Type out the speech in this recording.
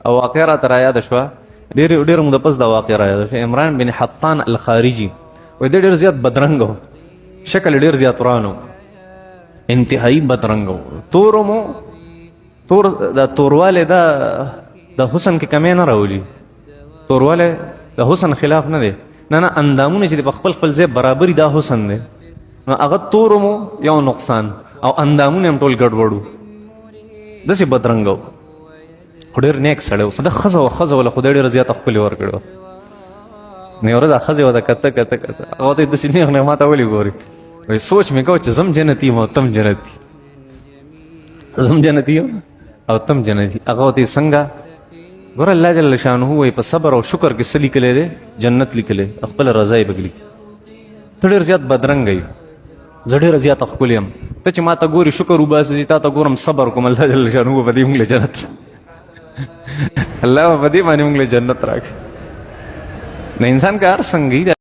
او واقع را تر یاد شوه، ډېر موده پس دا واقع را یاد شوه. عمران بن حطان الخارجي وایي دی ډېر زیات بدرنګ و، شکل ډېر زیات وران و، انتهایی بدرنګ و، تور دا توروالی دا د حسن کې کمی نه راولي. توروالی د حسن خلاف نه دی، نه اندامونه چې په خپل ځای برابري دا حسن دی. نو هغه تور مو یو نقصان او اندامونه هم ټول ګډوډ وو، داسې بدرنګ و. خو ډېر نیک سړی و. د ښځه وله خدای ډېره زیاته ښکلې ورکړې وه. نو یوه ورځ ښځې ورته کته هغه ته یې داسې نیغ نیغ ما ته ولې ګوري؟ وایي سوچ مې کوه چې زم جنتي یم او تم جنتي، زم جنتي یم او تم جنتي. هغه ورته څنګه؟ ګوره الله جل شانه وایي په صبر او شکر کې څه لیکلی دی؟ جنت لیکلی، خپله رضا یې پکې لیکي. ته ډېر زیات بدرنګ یې، زه ډېره زیاته ښکلې یم، ته چې ما ته ګوري شکر وباسې، تا ته ګورم صبر کوم، الله جل شانه په دې موږ له جنت الله په دې باندې موږ له جنت راکړي. نه انسان که هر څنګه